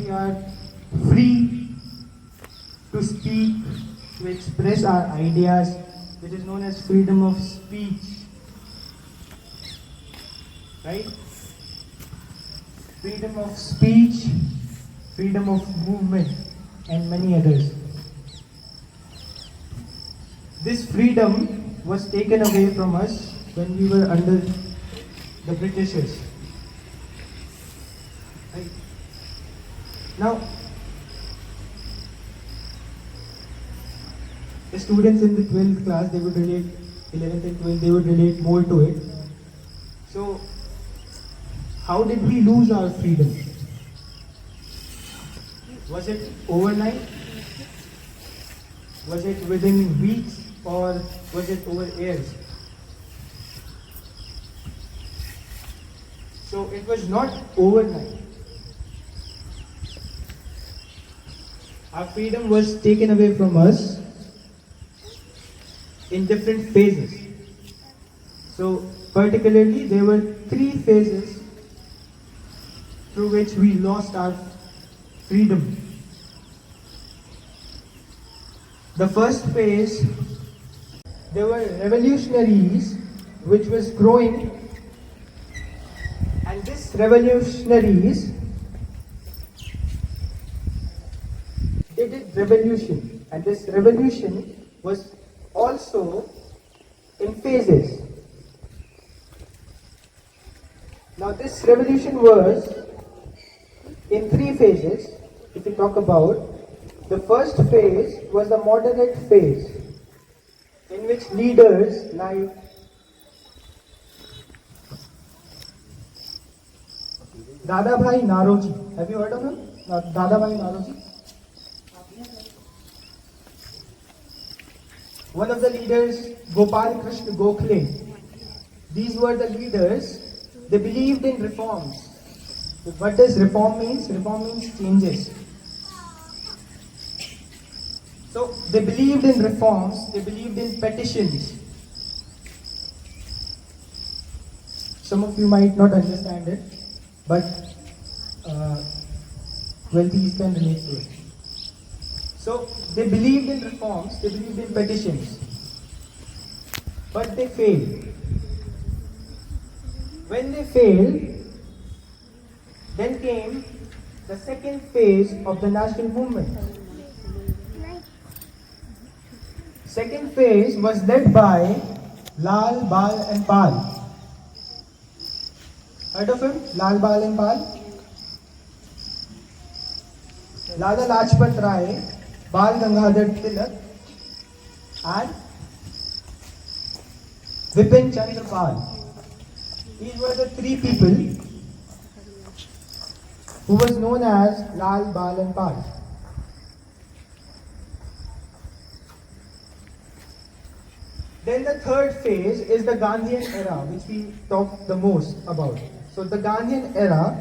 we are free to speak, to express our ideas, which is known as freedom of speech, right? Freedom of speech, freedom of movement, and many others. This freedom was taken away from us when we were under the Britishers. Right? Now, the students in the 12th class, they would relate, 11th and 12th, they would relate more to it. So, how did we lose our freedom? Was it overnight? Was it within weeks? Or was it over years? So it was not overnight. Our freedom was taken away from us in different phases. So particularly there were 3 phases through which we lost our freedom. The first phase, there were revolutionaries which was growing, and these revolutionaries, they did revolution, and this revolution was also in phases. Now this revolution was in 3 phases. If we talk about, the first phase was the moderate phase, in which leaders like Dadabhai Naoroji, have you heard of him? Dadabhai Naoroji? One of the leaders, Gopal Krishna Gokhale. These were the leaders. They believed in reforms. What does reform mean? Reform means changes. So they believed in reforms, they believed in petitions. Some of you might not understand it, but wealthies can relate to it. So they believed in reforms, they believed in petitions, but they failed. When they failed, then came the second phase of the national movement. Second phase was led by Lal, Bal and Pal. Heard of him? Lal, Bal and Pal? Lala Lajpat Rai, Bal Gangadhar Tilak and Vipin Chandra Pal. These were the 3 people who was known as Lal, Bal and Pal. Then the third phase is the Gandhian era, which we talk the most about. So the Gandhian era,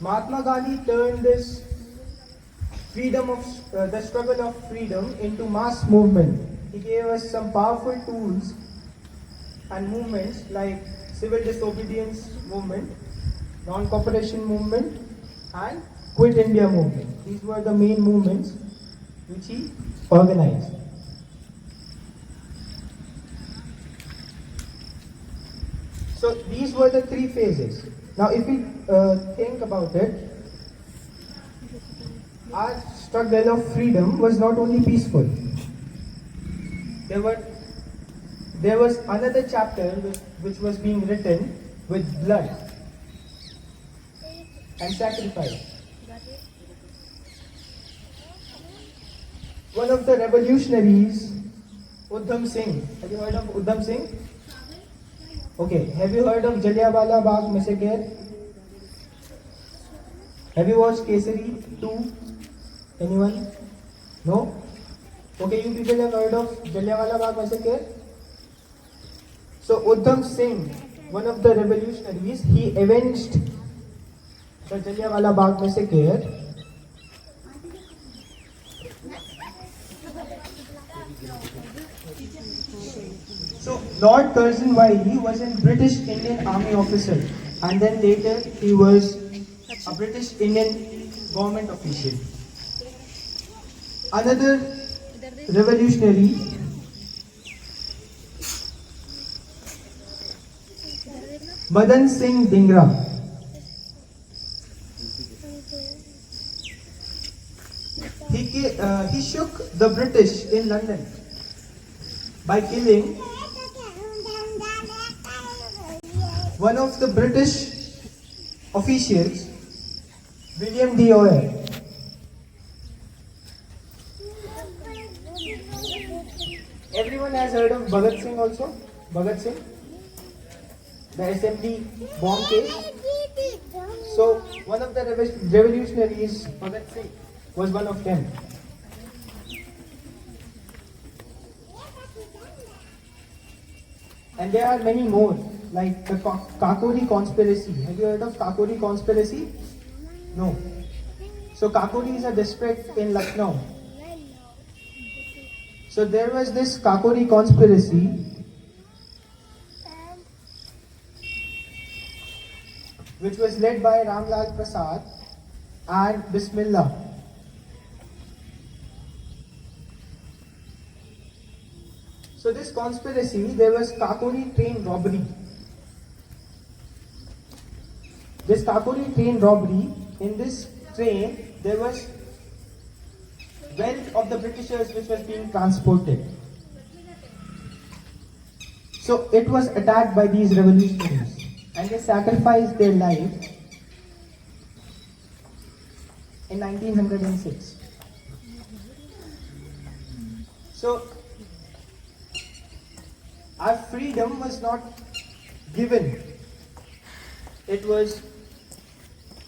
Mahatma Gandhi turned this freedom of the struggle of freedom into mass movement. He gave us some powerful tools and movements like civil disobedience movement, non-cooperation movement, and Quit India movement. These were the main movements which he organized. So these were the 3 phases. Now if we think about it, our struggle of freedom was not only peaceful. There was another chapter which was being written with blood and sacrifice. One of the revolutionaries, Udham Singh. Have you heard of Udham Singh? Okay, have you heard of Jallianwala Bagh massacre? Have you watched Kesari 2? Anyone? No? Okay, you people have heard of Jallianwala Bagh massacre? So Udham Singh, one of the revolutionaries, he avenged the Jallianwala Bagh massacre. So Lord Curzon Wyle was a British Indian Army officer, and then later he was a British Indian government official. Another revolutionary, Madan Singh Dhingra. He shook the British in London by killing one of the British officials, William D. O'Hare. Everyone has heard of Bhagat Singh also? Bhagat Singh? The assembly bomb case? So, one of the revolutionaries, Bhagat Singh, was one of them. And there are many more, like the Kakori conspiracy. Have you heard of Kakori conspiracy? No. So Kakori is a district in Lucknow. So there was this Kakori conspiracy which was led by Ramlal Prasad and Bismillah. So this conspiracy, there was Kakori train robbery. This Kakori train robbery, in this train, there was wealth of the Britishers which was being transported. So it was attacked by these revolutionaries and they sacrificed their life in 1906. So our freedom was not given, it was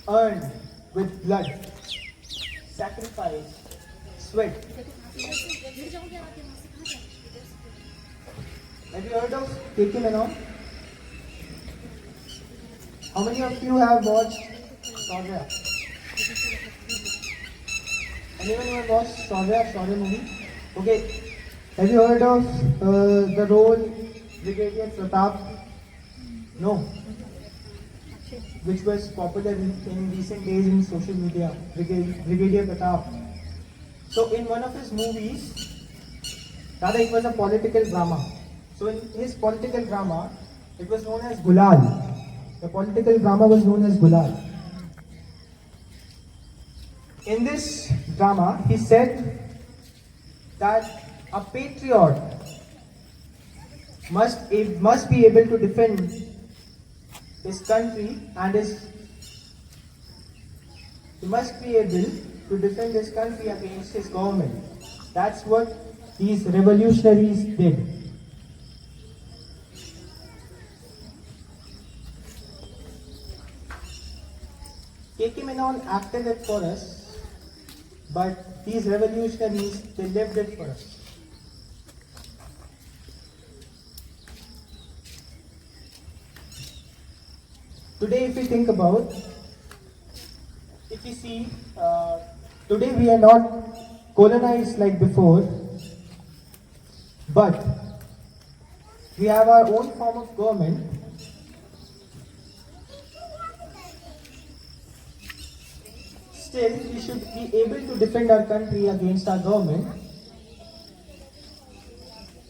earned with blood, sacrifice, sweat. Have you heard of KK Menon? How many of you have watched Shaurya? Anyone who has watched Shaurya movie? Okay. Have you heard of the role Brigadier Pratap? No. Which was popular in recent days in social media, Brigadier Pratap. So in one of his movies, rather it was a political drama. So in his political drama, it was known as Gulal. The political drama was known as Gulal. In this drama, he said that a patriot must be able to defend his country and he must be able to defend his country against his government. That's what these revolutionaries did. KK Menon acted it for us, but these revolutionaries, they lived it for us. Today, if we think about, if we see, today we are not colonized like before, but we have our own form of government. Still, we should be able to defend our country against our government,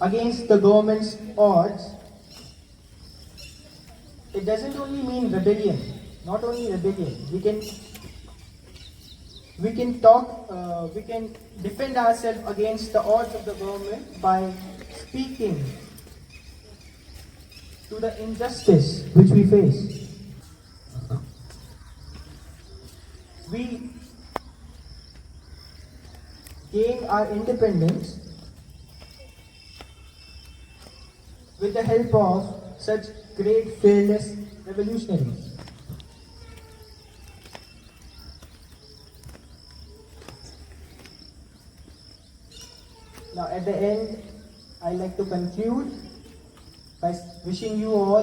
against the government's odds. It doesn't only mean rebellion, not only rebellion. We can defend ourselves against the odds of the government by speaking to the injustice which we face. We gain our independence with the help of such great fearless revolutionaries. Now at the end, I like to conclude by wishing you all